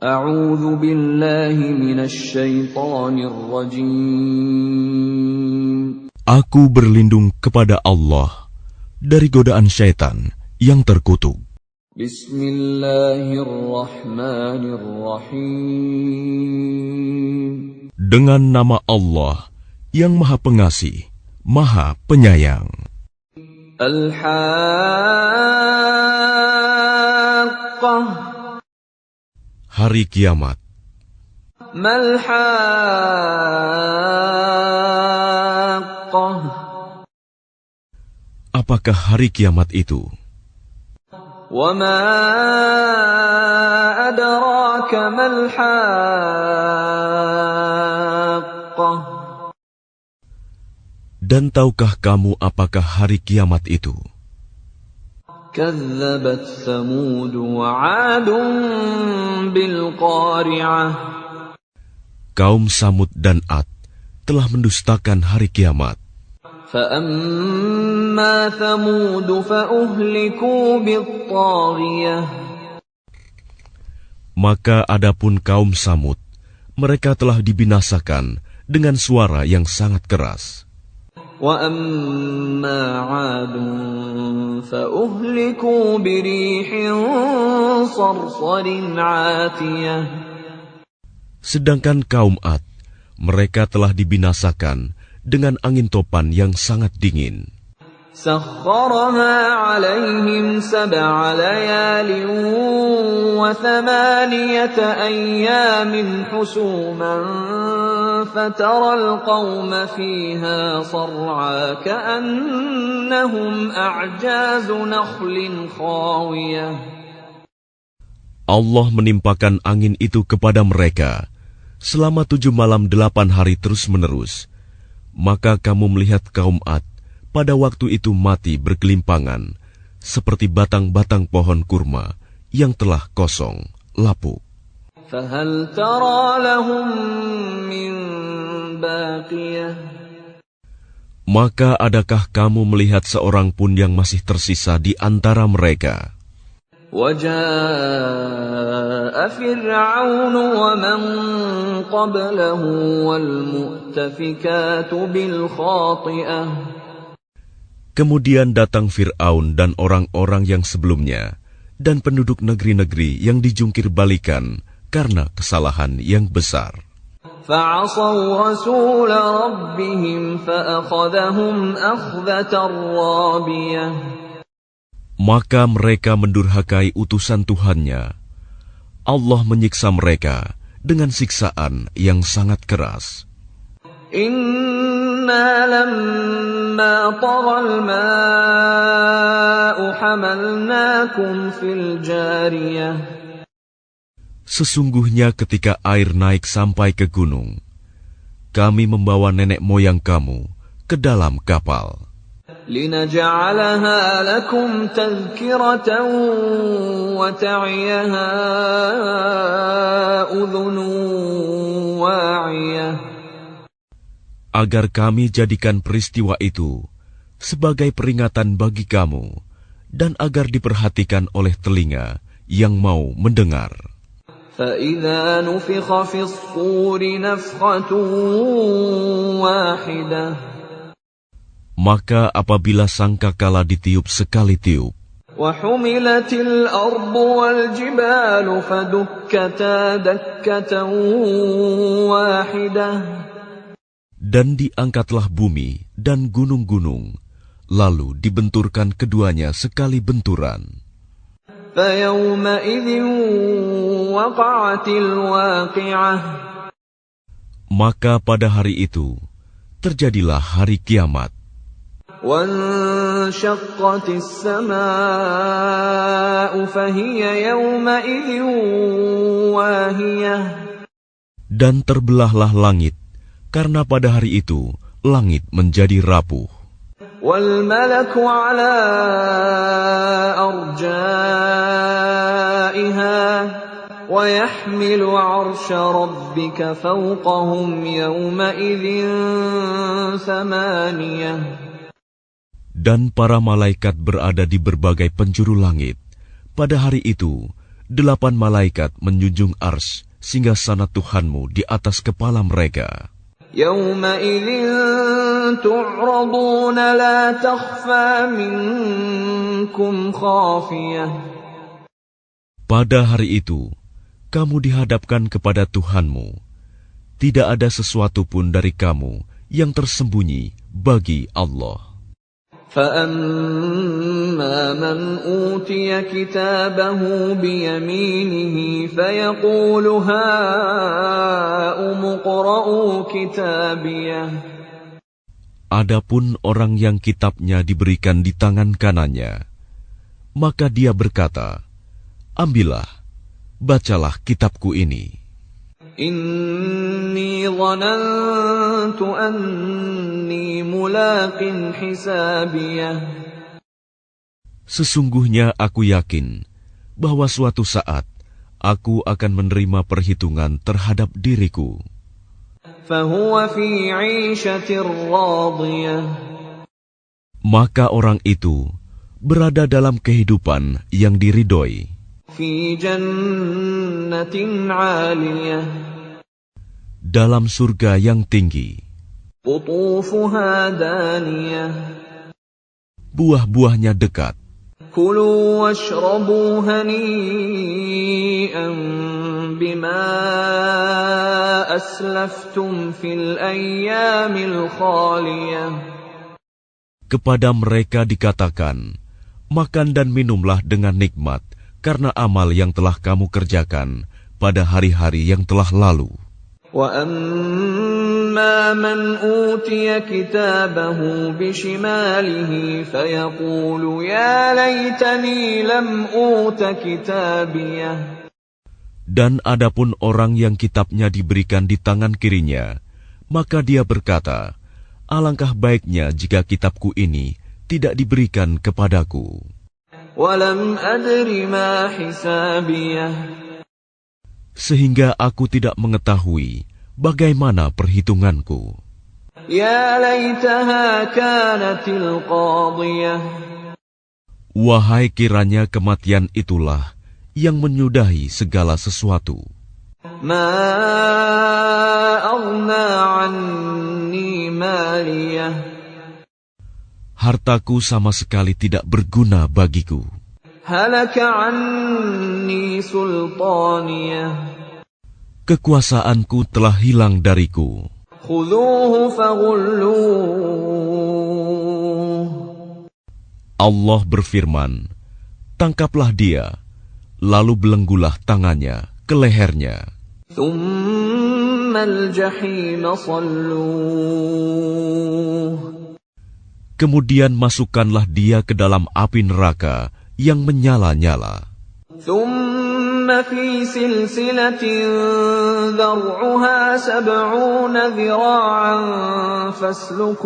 A'udzu billahi minasy syaithanir rajim. Aku berlindung kepada Allah dari godaan syaitan yang terkutuk. Bismillahirrahmanirrahim. Dengan nama Allah yang Maha Pengasih, Maha Penyayang. Al-Haqqah. Hari Kiamat. Mal-Haqqah. Apakah hari kiamat itu? Wa ma adraka mal-Haqqah. Dan tahukah kamu apakah hari kiamat itu? Kazzabat Thamud wa 'Adun bil qari'ah. Kaum Samud dan Ad telah mendustakan hari kiamat. فَأَمَّا ثَمُودُ فَأُهْلِكُوا بِالطَّاغِيَةِ. Maka adapun kaum Samud, mereka telah dibinasakan dengan suara yang sangat keras. وَأَمَّا عَادٌ فَأُهْلِكُوا بِرِيحٍ صَرْصَرٍ عَاتِيَةٍ. Sedangkan kaum Ad, mereka telah dibinasakan dengan angin topan yang sangat dingin. سَخَّرَهَا عَلَيْهِمْ 7 لَيَالٍ و8 أَيَّامٍ حُسُومًا فَتَرَى الْقَوْمَ فِيهَا صَرْعَىٰ كَأَنَّهُمْ أَعْجَازُ نَخْلٍ خَاوِيَةٍ. Allah menimpakan angin itu kepada mereka selama 7 malam 8 hari terus-menerus. Maka kamu melihat kaum Ad pada waktu itu mati bergelimpangan, seperti batang-batang pohon kurma yang telah kosong, lapuk. فَهَلْ تَرَى لَهُم مِّن بَاقِيَةٍ. Maka adakah kamu melihat seorang pun yang masih tersisa di antara mereka? وَجَاءَ فِرْعَوْنُ وَمَن قَبْلَهُ وَالْمُؤْتَفِكَاتُ بِالْخَاطِئَةِ. Kemudian datang Fir'aun dan orang-orang yang sebelumnya, dan penduduk negeri-negeri yang dijungkir balikan karena kesalahan yang besar. فَعَصَوْا رَسُولَ رَبِّهِمْ فَأَخَذَهُمْ أَخْذَةً رَّابِيَةً. Maka mereka mendurhakai utusan Tuhannya. Allah menyiksa mereka dengan siksaan yang sangat keras. Inna lamma taghal ma'u hamalnakum fil jariyah. Sesungguhnya ketika air naik sampai ke gunung, kami membawa nenek moyang kamu ke dalam kapal. لِنَجْعَلَهَا لَكُمْ تَذْكِرَةً وَتَعِيَهَا أُذُنٌ وَاعِيَةٌ. Agar kami jadikan peristiwa itu sebagai peringatan bagi kamu, dan agar diperhatikan oleh telinga yang mau mendengar. فَإِذَا نُفِخَ فِي الصُّورِ نَفْخَةٌ وَاحِدَةٌ. Maka apabila sangkakala ditiup sekali tiup, وَحُمِلَتِ الْأَرْضُ وَالْجِبَالُ فَدُكَّتَا دَكَّةً وَاحِدَةً. dan diangkatlah bumi dan gunung-gunung, lalu dibenturkan keduanya sekali benturan. فَيَوْمَئِذٍ وَقَعَتِ الْوَاقِعَةُ. Maka pada hari itu terjadilah hari kiamat. وَانشَقَّتِ السَّمَاءُ فَهِيَ يَوْمَئِذٍ وَاهِيَةٌ. Dan terbelahlah langit, karena pada hari itu langit menjadi rapuh. وَالْمَلَكُ عَلَى أَرْجَائِهَا وَيَحْمِلُ عَرْشَ رَبِّكَ فَوْقَهُمْ يَوْمَئِذٍ ثَمَانِيَةٌ. Dan para malaikat berada di berbagai penjuru langit pada hari itu 8 malaikat menjunjung ars singgasana Tuhanmu di atas kepala mereka. يومئذ تعرضون لا تخفى منكم خافية. Pada hari itu, kamu dihadapkan kepada Tuhanmu. Tidak ada sesuatu pun dari kamu yang tersembunyi bagi Allah. فَأَمَّا مَنْ أُوتِيَ كِتَابَهُ بِيَمِينِهِ فَيَقُولُ هَاؤُمُ اقْرَءُوا كِتَابِيَهْ. Adapun orang yang kitabnya diberikan di tangan kanannya, maka dia berkata, ambillah, bacalah kitabku ini. إِنِّي ظَنَنْتُ أَنِّي مُلَاقٍ حِسَابِيَهْ. Sesungguhnya aku yakin bahwa suatu saat aku akan menerima perhitungan terhadap diriku. فَهُوَ فِي عِيشَةٍ رَاضِيَةٍ. Maka orang itu berada dalam kehidupan yang diridhoi, في جنة عالية. dalam surga yang tinggi. قطوفها دانية. Buah-buahnya dekat. كلوا واشربوا هنيئا بما أسلفتم في الأيام الخالية. Kepada mereka dikatakan, makan dan minumlah dengan nikmat karena amal yang telah kamu kerjakan pada hari-hari yang telah lalu. وَأَمَّا مَنْ أُوتِيَ كِتَابَهُ بِشِمَالِهِ فَيَقُولُ يَا لَيْتَنِي لَمْ أُوتَ كِتَابِيَهْ. Dan adapun orang yang kitabnya diberikan di tangan kirinya, maka dia berkata, alangkah baiknya jika kitabku ini tidak diberikan kepadaku. وَلَمْ أَدْرِ مَا حِسَابِيَهْ. Sehingga aku tidak mengetahui bagaimana perhitunganku. يَا لَيْتَهَا كَانَتِ الْقَاضِيَةَ. Wahai kiranya kematian itulah yang menyudahi segala sesuatu. مَا أَغْنَى عَنِّي مَالِيَهْ. Hartaku sama sekali tidak berguna bagiku. هَلَكَ عَنِّي سُلْطَانِيَهْ. Kekuasaanku telah hilang dariku. خُذُوهُ فَغُلُّوهُ. Allah berfirman, tangkaplah dia, lalu belenggulah tangannya ke lehernya. ثُمَّ الْجَحِيمَ صَلُّوهُ. Kemudian masukkanlah dia ke dalam api neraka yang menyala-nyala. ثُمَّ فِي سِلْسِلَةٍ ذَرْعُهَا 70 ذِرَاعًا فَاسْلُكُوهُ.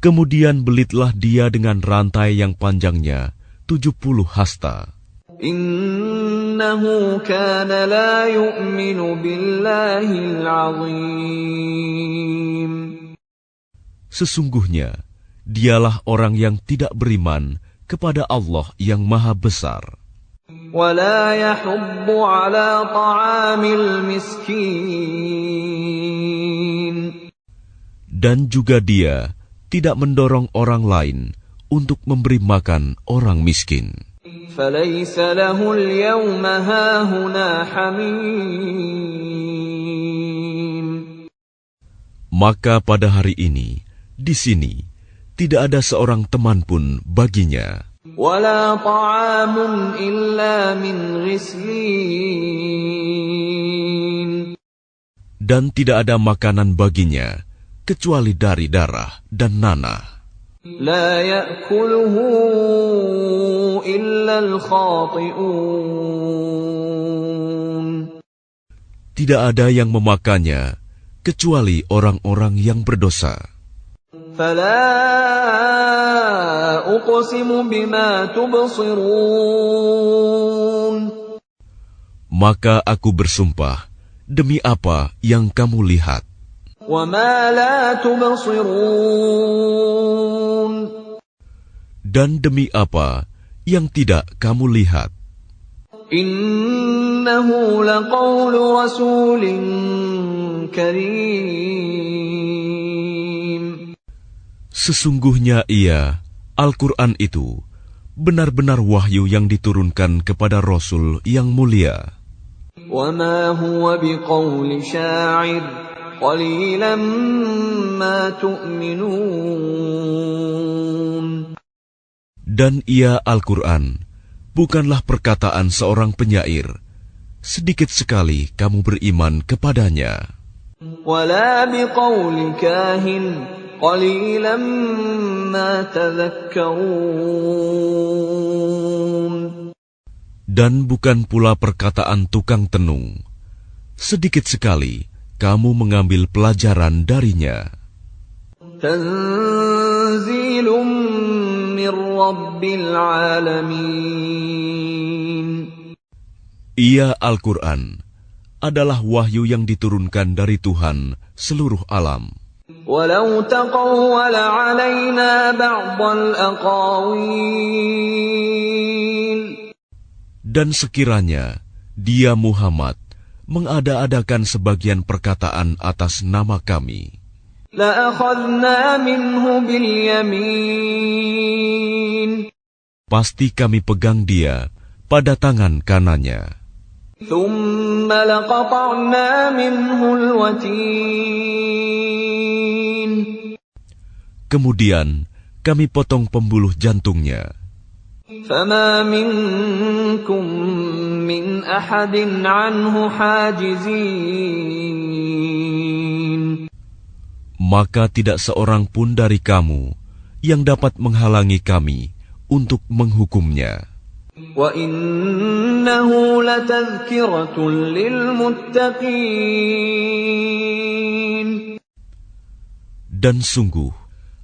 Kemudian belitlah dia dengan rantai yang panjangnya 70 hasta. إِنَّهُ كَانَ لَا يُؤْمِنُ بِاللَّهِ الْعَظِيمِ. Sesungguhnya, dialah orang yang tidak beriman kepada Allah yang Maha Besar. وَلَا يَحُضُّ عَلَى طَعَامِ الْمِسْكِينِ. Dan juga dia tidak mendorong orang lain untuk memberi makan orang miskin. فَلَيْسَ لَهُ الْيَوْمَ هَاهُنَا حَمِيمٌ. Maka pada hari ini, di sini, tidak ada seorang teman pun baginya. وَلَا طَعَامٌ إِلَّا مِنْ غِسْلِينٍ. Dan tidak ada makanan baginya, kecuali dari darah dan nanah. لَا يَأْكُلُهُ إِلَّا الْخَاطِئُونَ. Tidak ada yang memakannya, kecuali orang-orang yang berdosa. فَلَا أُقْسِمُ بِمَا تُبْصِرُونَ. Maka aku bersumpah, demi apa yang kamu lihat. وَمَا لَا تُبْصِرُونَ. Dan demi apa yang tidak kamu lihat. Innahu laqawlu rasulin karim. Sesungguhnya ia, Al-Quran itu, benar-benar wahyu yang diturunkan kepada Rasul yang mulia. Wa ma huwa biqawli sya'ir, qalilan ma tu'minun. Dan ia, Al-Quran, bukanlah perkataan seorang penyair. Sedikit sekali kamu beriman kepadanya. Wala biqawli kahin, qalilan ma tadhakkarun. Dan bukan pula perkataan tukang tenung. Sedikit sekali kamu mengambil pelajaran darinya. Tanzilum min rabbil alamin. Ia, Al-Quran, adalah wahyu yang diturunkan dari Tuhan seluruh alam. Walau taqawwala alaina ba'dal aqawil. Dan sekiranya dia, Muhammad, mengada-adakan sebagian perkataan atas nama kami, la'akhadna minhu bil yamin. pasti kami pegang dia pada tangan kanannya. Thumma laqata'na minhul watin. Kemudian kami potong pembuluh jantungnya. Fama minkum min ahadin anhu hajizin. Maka tidak seorang pun dari kamu yang dapat menghalangi kami untuk menghukumnya. Wa innahu latadhkiratun lil muttaqin. Dan sungguh,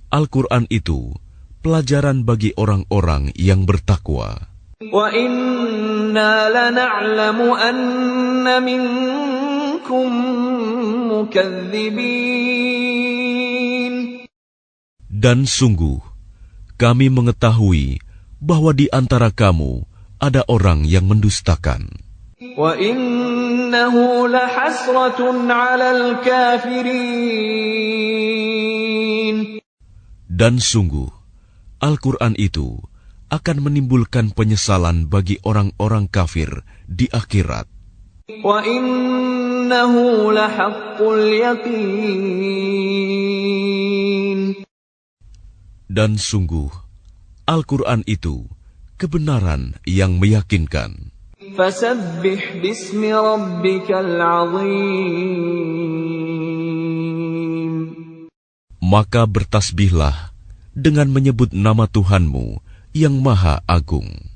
Al-Quran itu pelajaran bagi orang-orang yang bertakwa. Wa inna lana'lamu anna minkum mukadzibin. Dan sungguh, kami mengetahui bahwa di antara kamu ada orang yang mendustakan. Wa innahu lahasratun 'alal kafirin. Dan sungguh, Al-Quran itu akan menimbulkan penyesalan bagi orang-orang kafir di akhirat. Wa innahu lahaqqul yaqin. Dan sungguh, Al-Quran itu kebenaran yang meyakinkan. Fasabbih bismi rabbikal 'azim. Maka bertasbihlah dengan menyebut nama Tuhanmu yang Maha Agung.